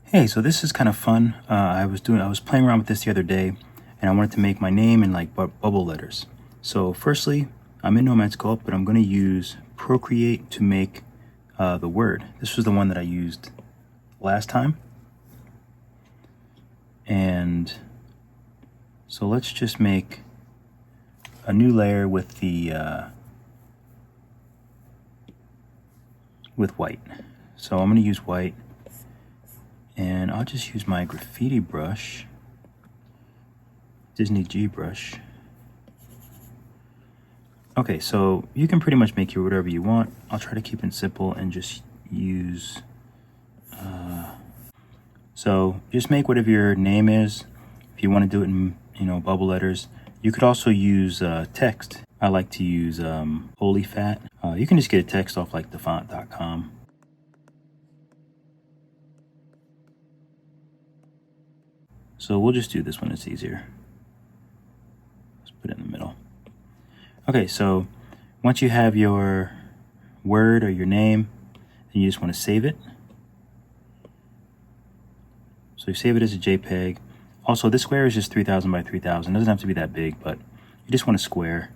Hey, so this is kind of fun. I was playing around with this the other day, and I wanted to make my name in like bubble letters. So firstly, I'm in Nomad Sculpt, but I'm going to use Procreate to make the word. This was the one that I used last time. And so let's just make a new layer with the with white. So I'm going to use white. And I'll just use my graffiti brush, Disney G brush. Okay, so you can pretty much make your whatever you want. I'll try to keep it simple and just use, so just make whatever your name is. If you want to do it in, bubble letters, you could also use text. I like to use Holy Fat. You can just get a text off like thefont.com. So we'll just do this one, it's easier. Let's put it in the middle. Okay, so once you have your word or your name, then you just want to save it. So you save it as a JPEG. Also, this square is just 3000 by 3000. It doesn't have to be that big, but you just want a square.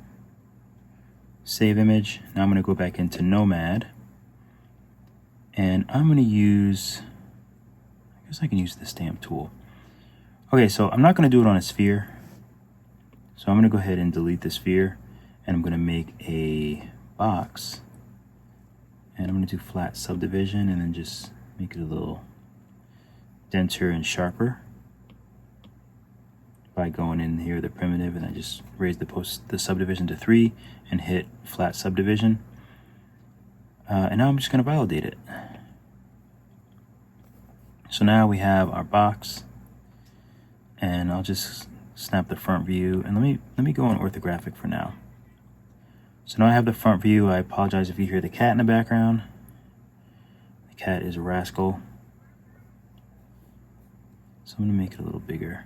Save image. Now I'm going to go back into Nomad. And I'm going to use, I guess I can use the stamp tool. Okay, so I'm not going to do it on a sphere. So I'm going to go ahead and delete the sphere. And I'm going to make a box. And I'm going to do flat subdivision and then just make it a little denser and sharper by going in here, the primitive, and I just raise the subdivision to 3 and hit flat subdivision. And now I'm just going to validate it. So now we have our box. And I'll just snap the front view, and let me go on orthographic for now. So now I have the front view. I apologize if you hear the cat in the background. The cat is a rascal. So I'm gonna make it a little bigger.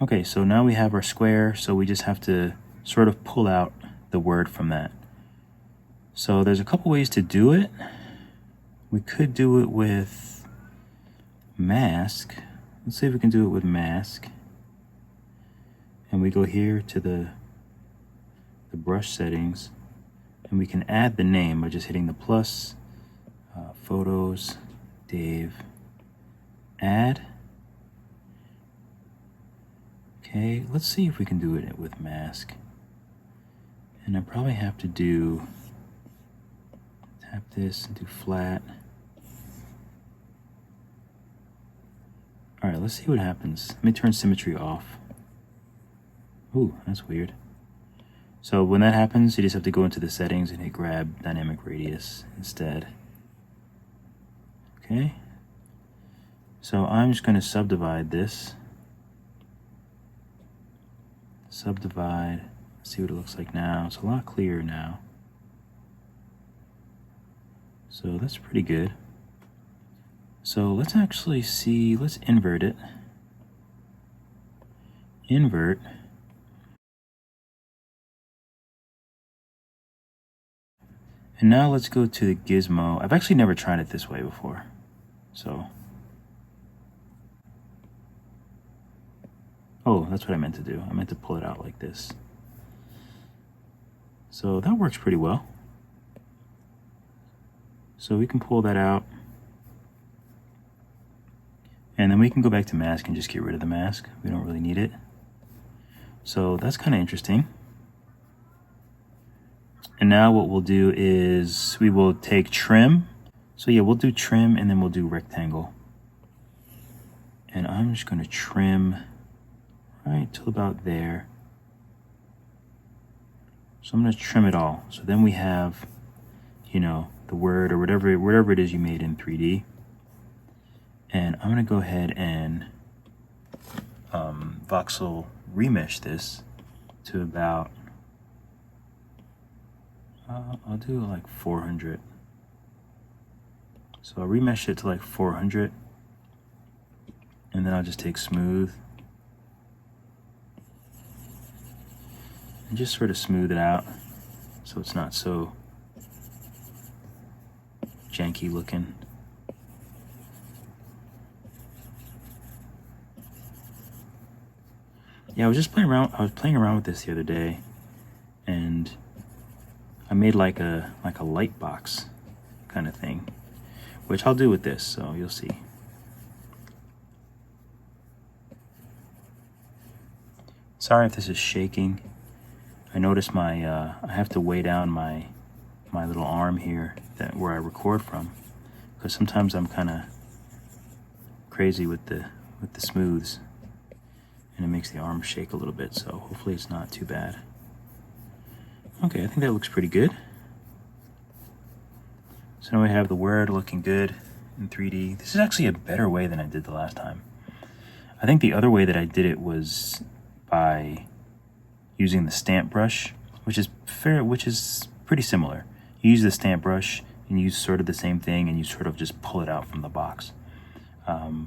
Okay, so now we have our square, so we just have to sort of pull out the word from that. So there's a couple ways to do it. We could do it with mask. Let's see if we can do it with mask. And we go here to the brush settings, and we can add the name by just hitting the plus, photos, Dave, add. Okay, let's see if we can do it with mask. And I probably have to tap this and do flat. All right, let's see what happens. Let me turn symmetry off. Ooh, that's weird. So when that happens, you just have to go into the settings and hit grab dynamic radius instead. Okay. So I'm just going to subdivide this. Subdivide. See what it looks like now. It's a lot clearer now. So that's pretty good. So let's actually see, let's invert it. Invert. And now let's go to the gizmo. I've actually never tried it this way before. So. Oh, that's what I meant to do. I meant to pull it out like this. So that works pretty well. So we can pull that out. And then we can go back to mask and just get rid of the mask. We don't really need it. So that's kind of interesting. And now what we'll do is we will take trim. So yeah, we'll do trim and then we'll do rectangle. And I'm just going to trim right till about there. So I'm going to trim it all. So then we have, the word or whatever it is you made in 3D. And I'm going to go ahead and voxel remesh this to about, I'll do like 400. So I'll remesh it to like 400. And then I'll just take smooth and just sort of smooth it out so it's not so janky looking. yeah, I was just playing around. I was playing around with this the other day, and I made like a light box kind of thing, which I'll do with this, so you'll see. Sorry if this is shaking. I noticed my I have to weigh down my little arm here where I record from, because sometimes I'm kind of crazy with the smooths, and it makes the arm shake a little bit. So hopefully it's not too bad. Okay, I think that looks pretty good. So now we have the word looking good in 3D. This is actually a better way than I did the last time. I think the other way that I did it was by using the stamp brush, which is pretty similar. You use the stamp brush and use sort of the same thing, and you sort of just pull it out from the box.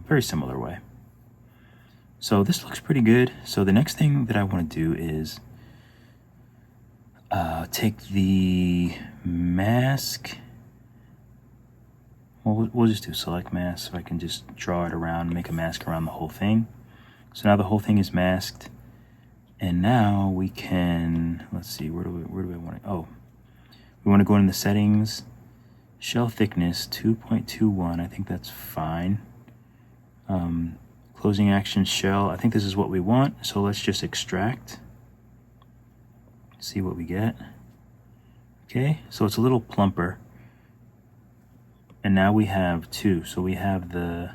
Very similar way. So this looks pretty good. So the next thing that I want to do is take the mask. Well, we'll just do select mask, so I can just draw it around, make a mask around the whole thing. So now the whole thing is masked, and now we can, let's see, where do I want to? Oh, we want to go into the settings, shell thickness 2.21. I think that's fine. Closing action shell. I think this is what we want. So let's just extract. See what we get. Okay, so it's a little plumper. And now we have two. So we have the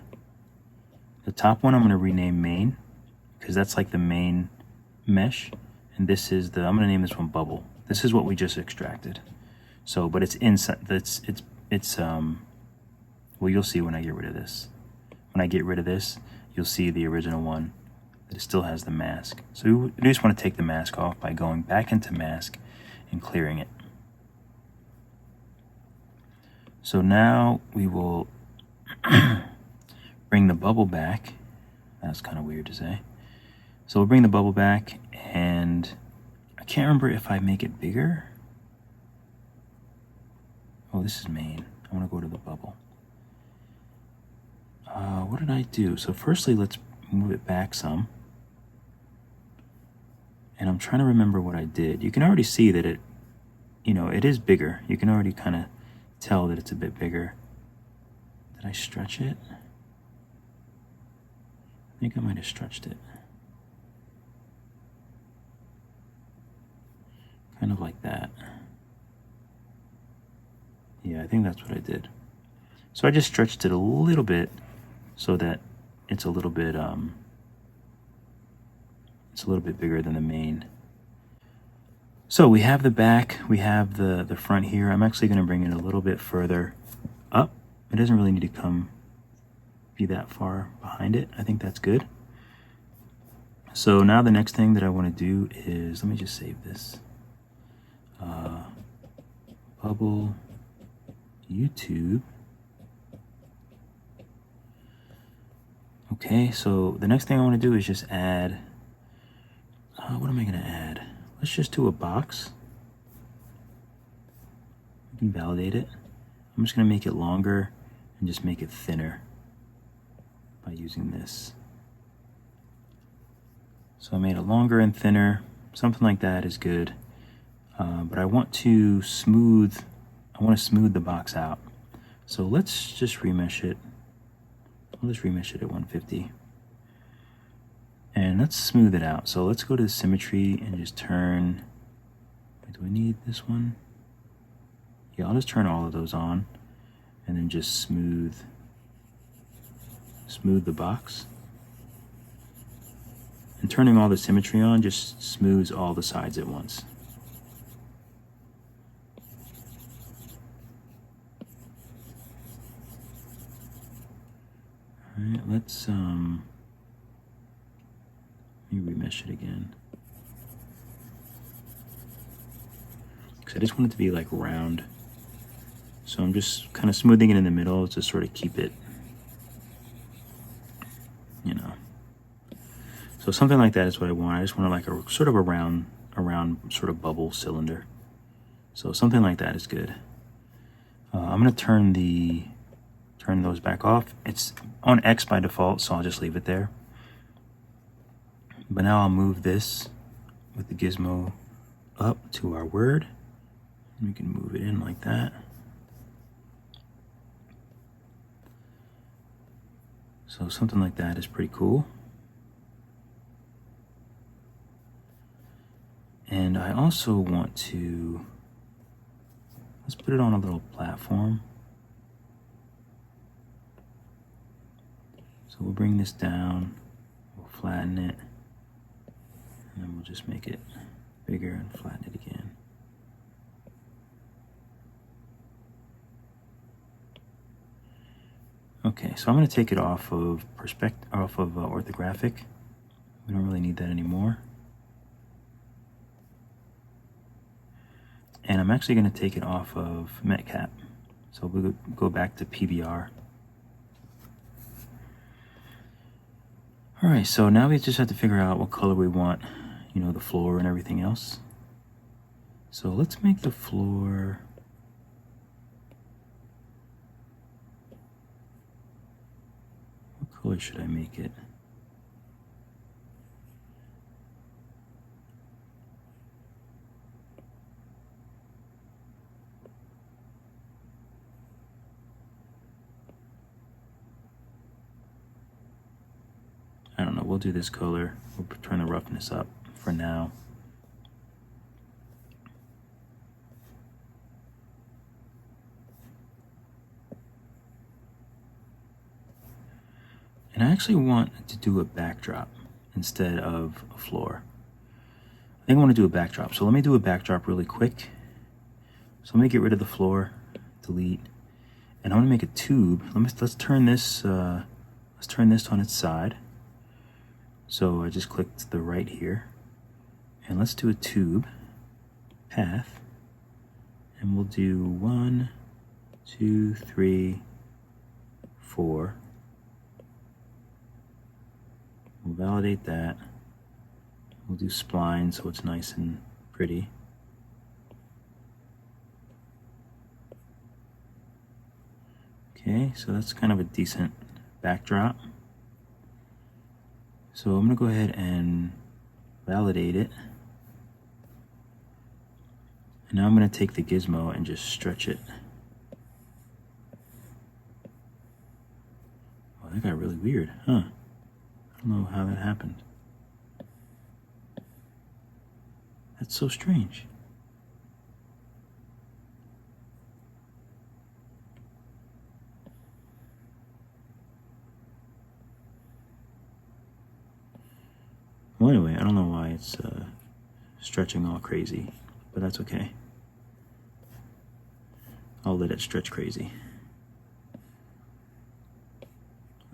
top one I'm going to rename main, because that's like the main mesh. And this is I'm going to name this one bubble. This is what we just extracted. So, but it's inside, well, you'll see when I get rid of this. When I get rid of this, you'll see the original one that it still has the mask. So we just want to take the mask off by going back into mask and clearing it. So now we will bring the bubble back. That's kind of weird to say. So we'll bring the bubble back, and I can't remember if I make it bigger. Oh, this is main. I want to go to the bubble. What did I do? So firstly, let's move it back some. And I'm trying to remember what I did. You can already see that it is bigger. You can already kind of tell that it's a bit bigger. Did I stretch it? I think I might have stretched it. Kind of like that. Yeah, I think that's what I did. So I just stretched it a little bit so that it's a little bit bigger than the main. So we have the back, we have the front here. I'm actually going to bring it a little bit further up. It doesn't really need to be that far behind it. I think that's good. So now the next thing that I want to do is, let me just save this. Bubble YouTube. Okay, so the next thing I want to do is just add, what am I going to add? Let's just do a box. We can validate it. I'm just going to make it longer and just make it thinner by using this. So I made it longer and thinner. Something like that is good. But I want to smooth the box out. So let's just remesh it. I'll just remesh it at 150. And let's smooth it out. So let's go to the symmetry and just turn, do I need this one? Yeah, I'll just turn all of those on and then just smooth the box. And turning all the symmetry on just smooths all the sides at once. All right, let's let me remesh it again. Because I just want it to be like round. So I'm just kind of smoothing it in the middle to sort of keep it, So something like that is what I want. I just want like a sort of a round sort of bubble cylinder. So something like that is good. I'm gonna turn those back off. It's on X by default, so I'll just leave it there. But now I'll move this with the gizmo up to our word. We can move it in like that. So something like that is pretty cool. And I also want to, let's put it on a little platform. So we'll bring this down, we'll flatten it, and then we'll just make it bigger and flatten it again. Okay, so I'm going to take it off of orthographic. We don't really need that anymore. And I'm actually going to take it off of Metcap. So we'll go back to PBR. All right, so now we just have to figure out what color we want, you know, the floor and everything else. So let's make the floor, what color should I make it? I don't know, we'll do this color. We'll turn the roughness up for now. And I actually want to do a backdrop instead of a floor. I think I want to do a backdrop. So let me do a backdrop really quick. So let me get rid of the floor, delete, and I want to make a tube. Let's turn this on its side. So I just clicked to the right here, and let's do a tube path, and we'll do 1, 2, 3, 4. We'll validate that. We'll do spline so it's nice and pretty. Okay, so that's kind of a decent backdrop. So I'm going to go ahead and validate it. And now I'm going to take the gizmo and just stretch it. Oh, that got really weird, huh? I don't know how that happened. That's so strange. Well, anyway, I don't know why it's stretching all crazy, but that's okay. I'll let it stretch crazy.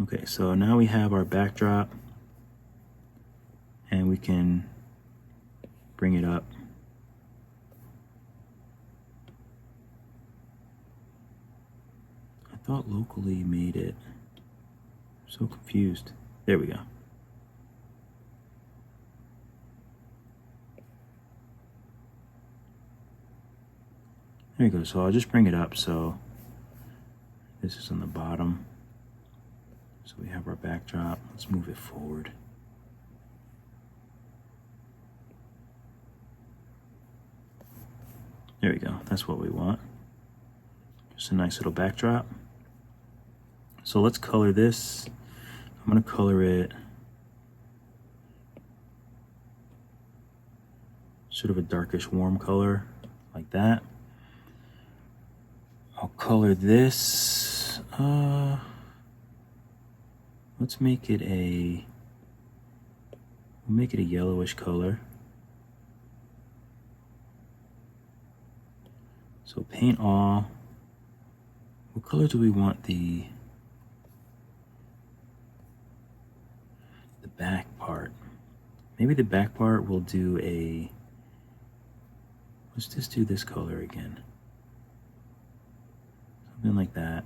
Okay, so now we have our backdrop, and we can bring it up. I thought locally made it. I'm so confused. There we go. There you go. So I'll just bring it up. So this is on the bottom. So we have our backdrop. Let's move it forward. There we go. That's what we want. Just a nice little backdrop. So let's color this. I'm going to color it sort of a darkish warm color like that. I'll color this. Let's make it we'll make it a yellowish color. So paint all. What color do we want the back part? Maybe the back part will do let's just do this color again. Something like that.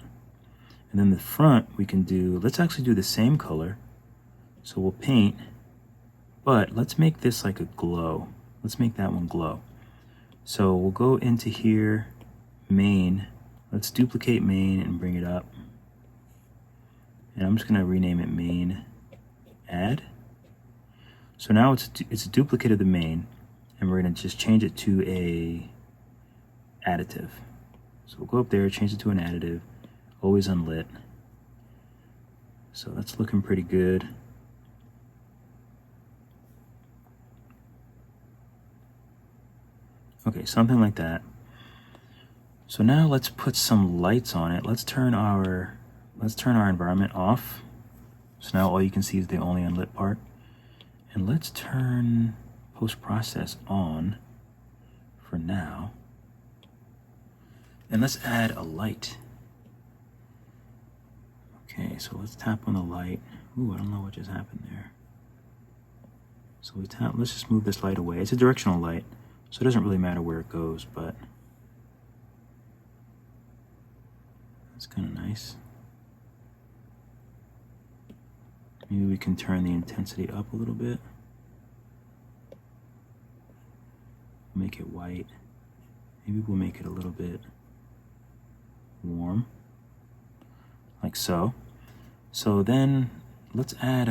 And then the front we can do, let's actually do the same color. So we'll paint, but let's make this like a glow. Let's make that one glow. So we'll go into here, main. Let's duplicate main and bring it up. And I'm just gonna rename it main add. So now it's a duplicate of the main, and we're gonna just change it to a additive. So we'll go up there, change it to an additive, always unlit. So that's looking pretty good. Okay, something like that. So now let's put some lights on it. Let's turn our environment off. So now all you can see is the only unlit part. And let's turn post-process on for now. And let's add a light. Okay, so let's tap on the light. Ooh, I don't know what just happened there. So we tap, let's just move this light away. It's a directional light, so it doesn't really matter where it goes, but that's kind of nice. Maybe we can turn the intensity up a little bit. Make it white. Maybe we'll make it a little bit warm, like so. So then let's add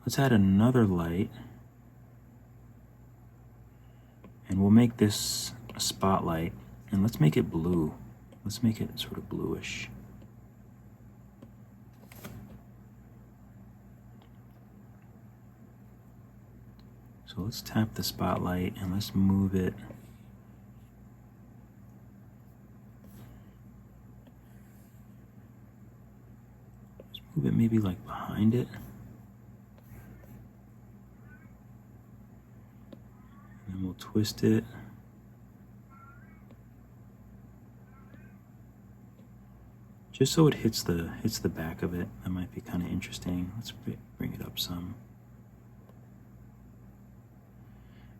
another light, and we'll make this a spotlight, and let's make it blue. Let's make it sort of bluish. So let's tap the spotlight and let's move it. Let's move it maybe like behind it. And then we'll twist it. Just so it hits the back of it. That might be kind of interesting. Let's bring it up some.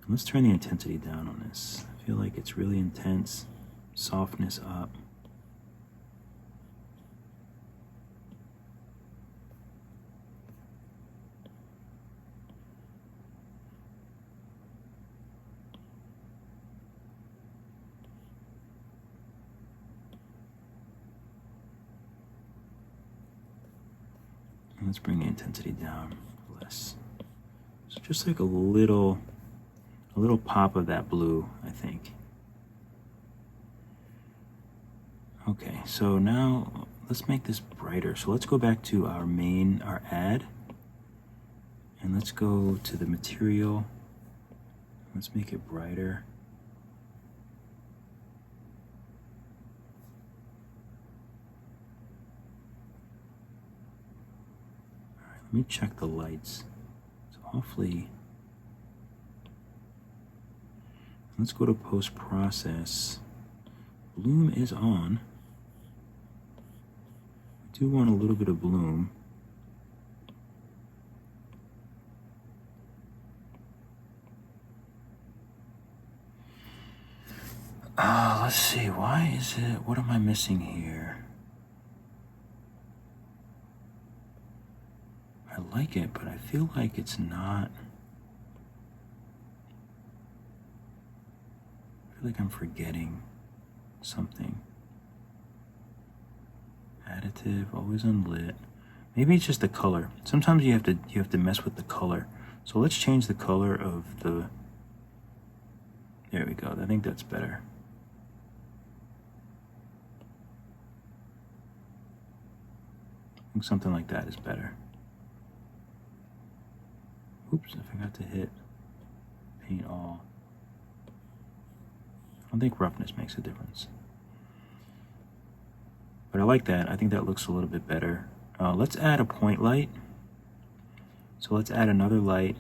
Let's turn the intensity down on this. I feel like it's really intense. Softness up. And let's bring the intensity down less. So just like a little pop of that blue, I think. Okay, so now let's make this brighter. So let's go back to our main, our add, and let's go to the material. Let's make it brighter. All right, let me check the lights. So hopefully, let's go to post-process. Bloom is on. I do want a little bit of bloom. Let's see, why is it, what am I missing here? I like it, but I feel like it's not. I feel like I'm forgetting something. Additive, always unlit. Maybe it's just the color. Sometimes you have to mess with the color. So let's change the color of the. There we go. I think that's better. I think something like that is better. Oops, I forgot to hit paint all. I don't think roughness makes a difference. But I like that. I think that looks a little bit better. Let's add a point light. So let's add another light.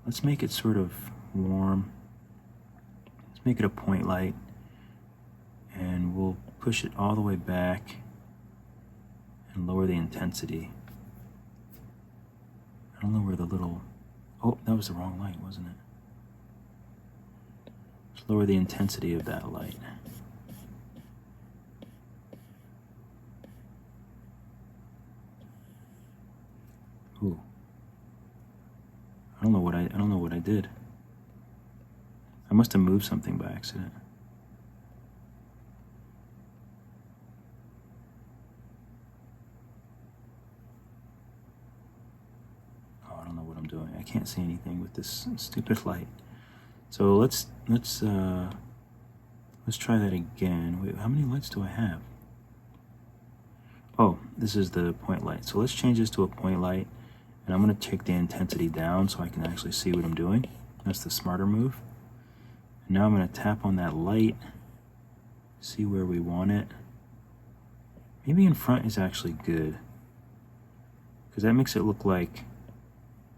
Let's make it sort of warm. Let's make it a point light. And we'll push it all the way back and lower the intensity. I don't know where the little... Oh, that was the wrong light, wasn't it? Let's lower the intensity of that light. Ooh. I don't know what I did. I must have moved something by accident. Oh, I don't know what I'm doing. I can't see anything with this stupid light. So let's try that again. Wait, how many lights do I have? Oh, this is the point light. So let's change this to a point light, and I'm gonna take the intensity down so I can actually see what I'm doing. That's the smarter move. And now I'm gonna tap on that light, see where we want it. Maybe in front is actually good, because that makes it look like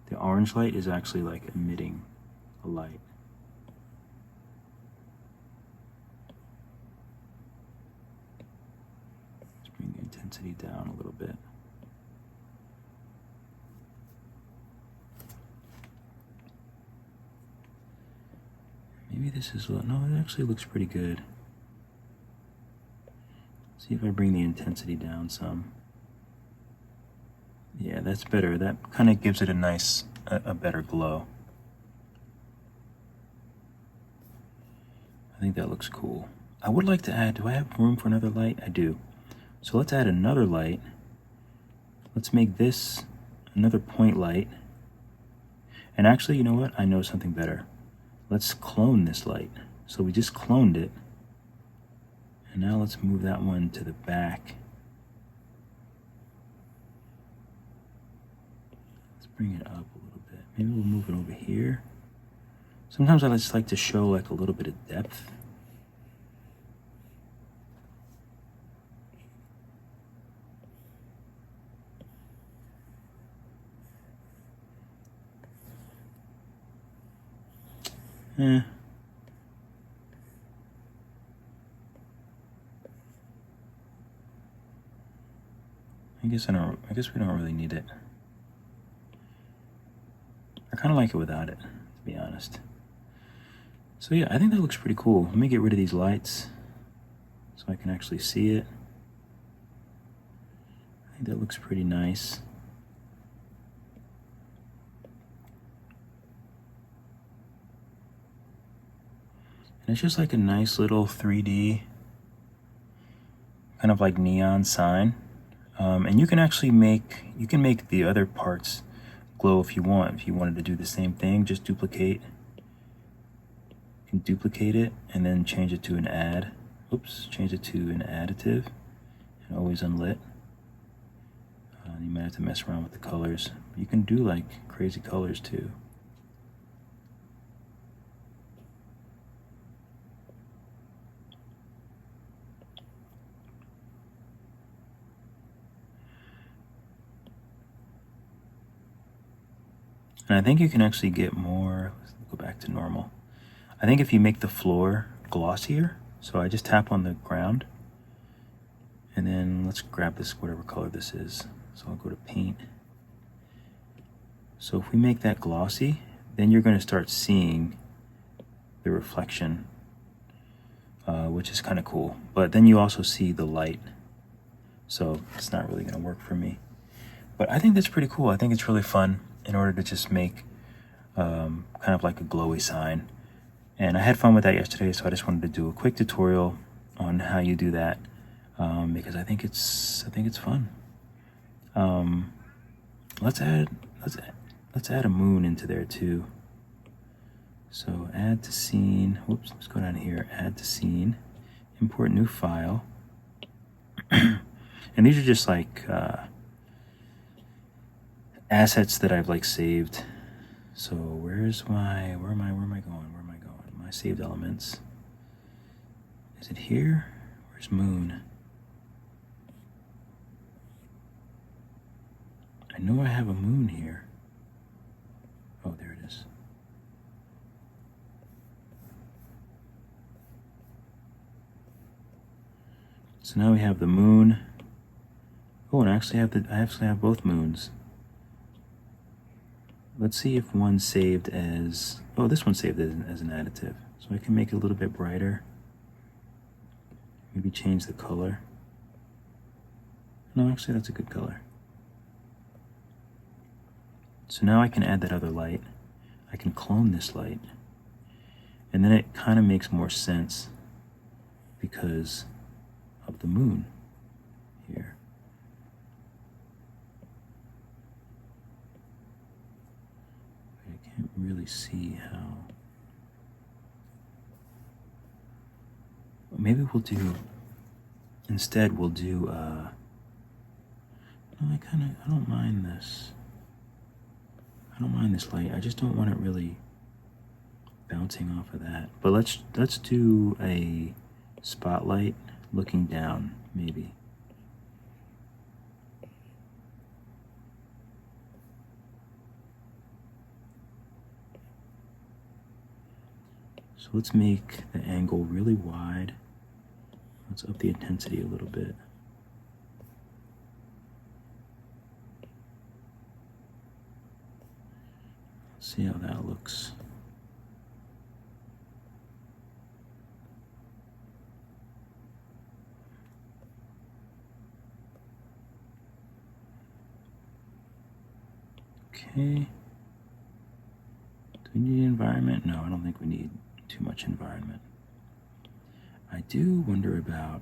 the orange light is actually like emitting a light. Let's bring the intensity down a little bit. Maybe this is, no, it actually looks pretty good. See if I bring the intensity down some. Yeah, that's better. That kind of gives it a nice, a better glow. I think that looks cool. I would like to add, do I have room for another light? I do. So let's add another light. Let's make this another point light. And actually, you know what? I know something better. Let's clone this light. So we just cloned it. And now let's move that one to the back. Let's bring it up a little bit. Maybe we'll move it over here. Sometimes I just like to show like a little bit of depth. I guess we don't really need it. I kind of like it without it, to be honest. So yeah, I think that looks pretty cool. Let me get rid of these lights so I can actually see it. I think that looks pretty nice. And it's just like a nice little 3D, kind of like neon sign. And you can actually make the other parts glow if you want. If you wanted to do the same thing, just duplicate. You can duplicate it and then change it to an add. Oops, change it to an additive and always unlit. You might have to mess around with the colors. You can do like crazy colors too. And I think you can actually get more. Let's go back to normal. I think if you make the floor glossier, so I just tap on the ground, and then let's grab this, whatever color this is. So I'll go to paint. So if we make that glossy, then you're going to start seeing the reflection, which is kind of cool. But then you also see the light. So it's not really going to work for me. But I think that's pretty cool. I think it's really fun in order to just make kind of like a glowy sign. And I had fun with that yesterday, so I just wanted to do a quick tutorial on how you do that, because I think it's fun. Let's add a moon into there too. So add to scene. Whoops, let's go down here. Add to scene. Import new file. And these are just like assets that I've like saved. So where am I going? My saved elements. Is it here? Where's moon? I know I have a moon here. Oh, there it is. So now we have the moon. Oh, and I actually have both moons. Let's see if one's saved as, oh, this one's saved as an additive. So I can make it a little bit brighter. Maybe change the color. No, actually that's a good color. So now I can add that other light. I can clone this light. And then it kind of makes more sense because of the moon here. really see how. Maybe we'll do, instead we'll do, no, I don't mind this. I don't mind this light. I just don't want it really bouncing off of that. But let's do a spotlight looking down, maybe. So let's make the angle really wide. Let's up the intensity a little bit. Let's see how that looks. Okay. Do we need environment? No, I don't think we need too much environment. I do wonder about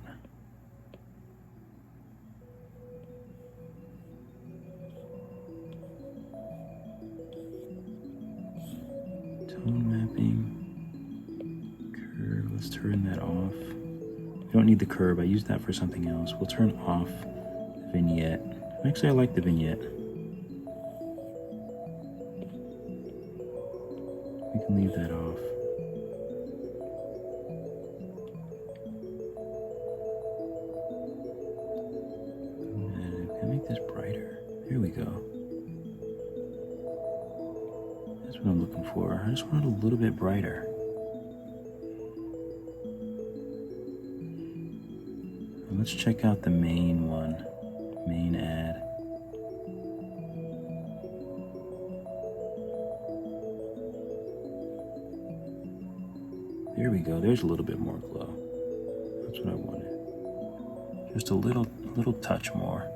tone mapping, curve. Let's turn that off. We don't need the curve. I used that for something else. We'll turn off the vignette. Actually, I like the vignette. We can leave that off. Can I make this brighter? There we go. That's what I'm looking for. I just want it a little bit brighter. And let's check out the main one, main ad. There we go. There's a little bit more glow. That's what I wanted. Just a little touch more.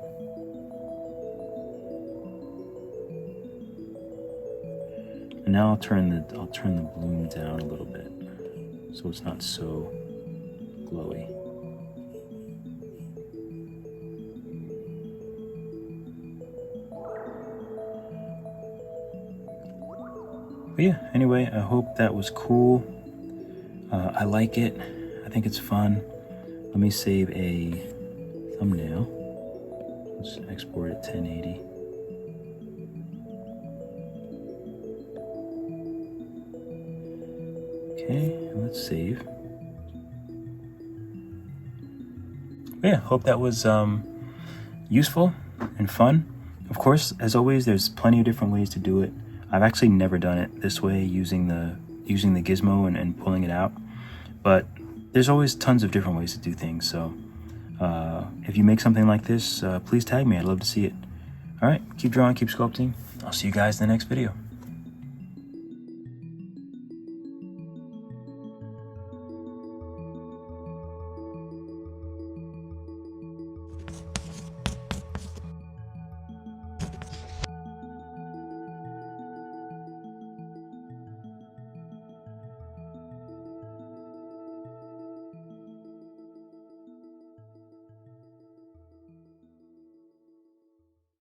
And now I'll turn the bloom down a little bit, so it's not so glowy. But yeah. Anyway, I hope that was cool. I like it. I think it's fun. Let me save a thumbnail. Let's export it 1080. Okay, let's save. Yeah, hope that was useful and fun. Of course, as always, there's plenty of different ways to do it. I've actually never done it this way using the gizmo and pulling it out, but there's always tons of different ways to do things. So if you make something like this, please tag me. I'd love to see it. All right, keep drawing, keep sculpting. I'll see you guys in the next video.